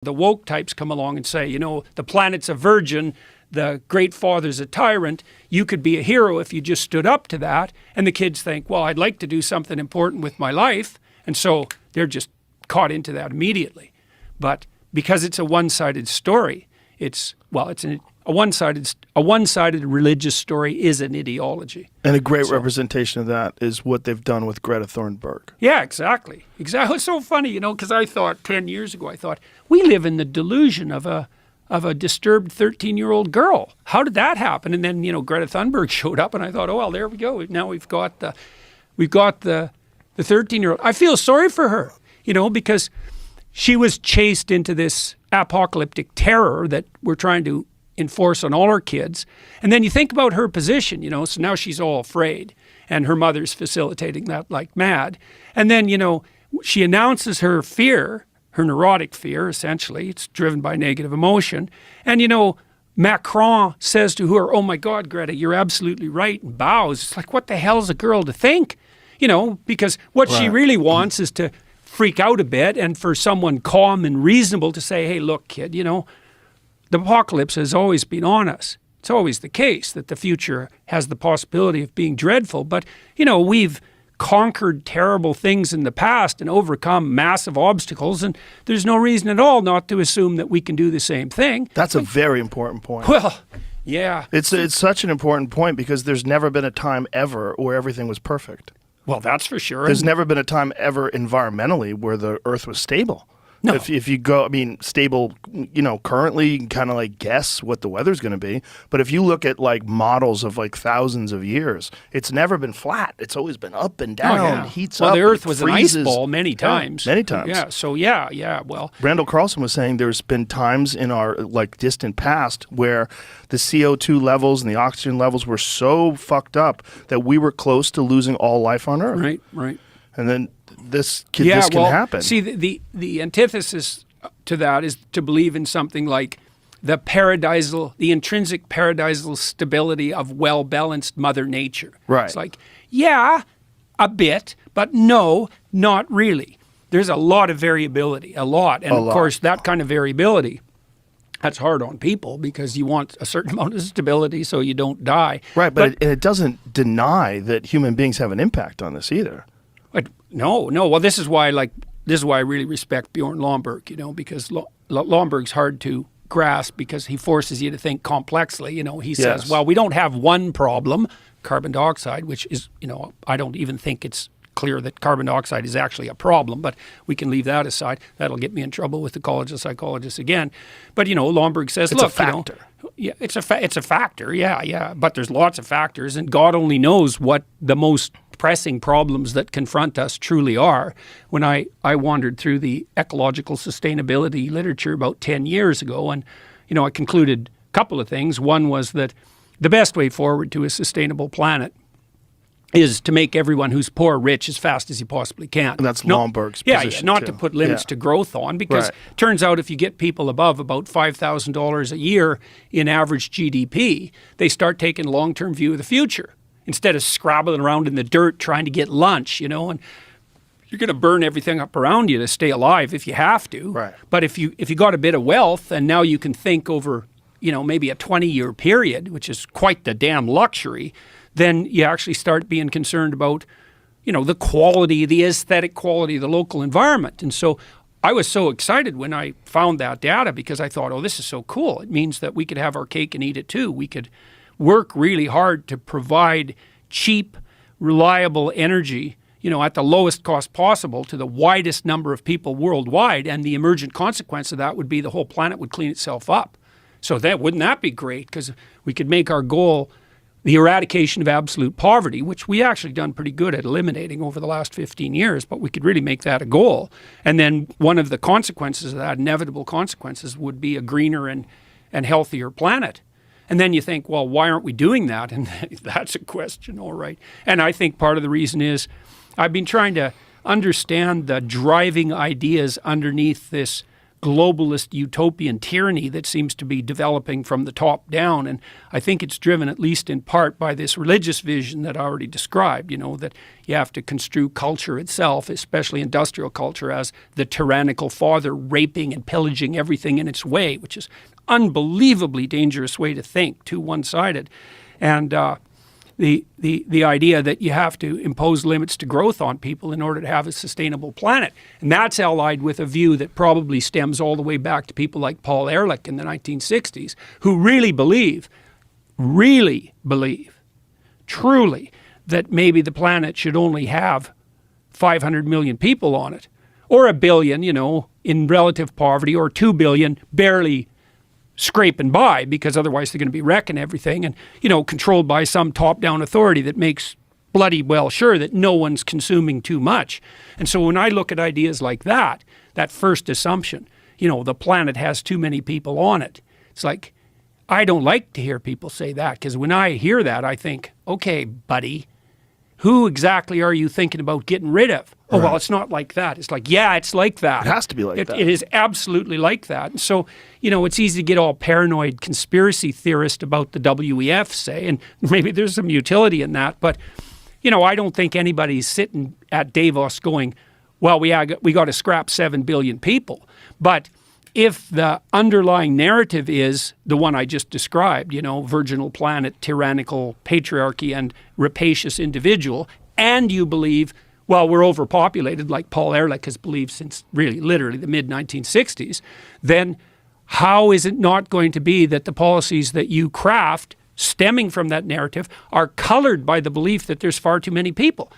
The woke types come along and say, the planet's a virgin, the great father's a tyrant, you could be a hero if you just stood up to that. And the kids think, well, I'd like to do something important with my life. And so they're just caught into that immediately. But because it's a one-sided story, a one-sided religious story is an ideology. And a great representation of that is what they've done with Greta Thunberg. Yeah, exactly. It's so funny, because I thought 10 years ago, we live in the delusion of a disturbed 13-year-old girl. How did that happen? And then, Greta Thunberg showed up and I thought, oh, well, there we go. Now we've got the 13-year-old. I feel sorry for her, because she was chased into this apocalyptic terror that we're trying to enforce on all our kids. And then you think about her position, so now she's all afraid and her mother's facilitating that like mad. And then, she announces her fear, her neurotic fear, essentially. It's driven by negative emotion. And, Macron says to her, oh my God, Greta, you're absolutely right, and bows. It's like, what the hell's a girl to think? Because what she really wants is to freak out a bit and for someone calm and reasonable to say, hey, look, kid, the apocalypse has always been on us. It's always the case that the future has the possibility of being dreadful. But, we've conquered terrible things in the past and overcome massive obstacles, and there's no reason at all not to assume that we can do the same thing. That's a very important point. Well, yeah. It's such an important point because there's never been a time ever where everything was perfect. Well, that's for sure. There's never been a time ever environmentally where the earth was stable. No. If you go, stable, currently you can kind of guess what the weather's going to be. But if you look at models of thousands of years, it's never been flat. It's always been up and down, heats up. Well, the earth was freezes. an ice ball many times. Yeah, many times. Yeah, so yeah, well. Randall Carlson was saying there's been times in our distant past where the CO2 levels and the oxygen levels were so fucked up that we were close to losing all life on Earth. Right. And then this can happen. See, the antithesis to that is to believe in something like the intrinsic paradisal stability of well-balanced Mother Nature. Right. It's like, yeah, a bit, but no, not really. There's a lot of variability, of course, that kind of variability, that's hard on people because you want a certain amount of stability so you don't die. Right, but it doesn't deny that human beings have an impact on this either. No. Well, this is why I really respect Bjorn Lomborg, because Lomborg's hard to grasp because he forces you to think complexly. He says, well, we don't have one problem, carbon dioxide, which is, I don't even think it's clear that carbon dioxide is actually a problem, but we can leave that aside. That'll get me in trouble with the College of Psychologists again. But, Lomborg says, it's a factor. Yeah, it's a factor. Yeah. But there's lots of factors, and God only knows what the most pressing problems that confront us truly are. When I wandered through the ecological sustainability literature about 10 years ago, and, I concluded a couple of things. One was that the best way forward to a sustainable planet is to make everyone who's poor rich as fast as you possibly can. And that's Lomborg's position, not to put limits to growth on, because it turns out if you get people above about $5,000 a year in average GDP, they start taking a long-term view of the future instead of scrabbling around in the dirt trying to get lunch, and you're going to burn everything up around you to stay alive if you have to. Right. But if you got a bit of wealth and now you can think over, maybe a 20-year period, which is quite the damn luxury, then you actually start being concerned about, the quality, the aesthetic quality of the local environment. And so I was so excited when I found that data because I thought, oh, this is so cool. It means that we could have our cake and eat it too. We could work really hard to provide cheap, reliable energy, at the lowest cost possible to the widest number of people worldwide. And the emergent consequence of that would be the whole planet would clean itself up. So wouldn't that be great? Because we could make our goal the eradication of absolute poverty, which we actually done pretty good at eliminating over the last 15 years, but we could really make that a goal. And then one of the consequences of that, inevitable consequences, would be a greener and healthier planet. And then you think, well, why aren't we doing that? And that's a question, all right. And I think part of the reason is I've been trying to understand the driving ideas underneath this globalist utopian tyranny that seems to be developing from the top down. And I think it's driven, at least in part, by this religious vision that I already described, that you have to construe culture itself, especially industrial culture, as the tyrannical father raping and pillaging everything in its way, which is an unbelievably dangerous way to think, too one-sided. And the idea that you have to impose limits to growth on people in order to have a sustainable planet. And that's allied with a view that probably stems all the way back to people like Paul Ehrlich in the 1960s, who really believe, truly, that maybe the planet should only have 500 million people on it, or 1 billion, in relative poverty, or 2 billion barely scraping by, because otherwise they're going to be wrecking everything, and controlled by some top-down authority that makes bloody well sure that no one's consuming too much. And so when I look at ideas like that first assumption, the planet has too many people on it, it's like, I don't like to hear people say that, because when I hear that, I think, okay, buddy, who exactly are you thinking about getting rid of? Oh, well, it's not like that. It's like, yeah, it's like that. It has to be like that. It is absolutely like that. And so, it's easy to get all paranoid conspiracy theorist about the WEF, say, and maybe there's some utility in that. But, I don't think anybody's sitting at Davos going, well, we got to scrap 7 billion people. But if the underlying narrative is the one I just described, virginal planet, tyrannical patriarchy, and rapacious individual, and you believe, well, we're overpopulated, like Paul Ehrlich has believed since really literally the mid-1960s, then how is it not going to be that the policies that you craft stemming from that narrative are colored by the belief that there's far too many people?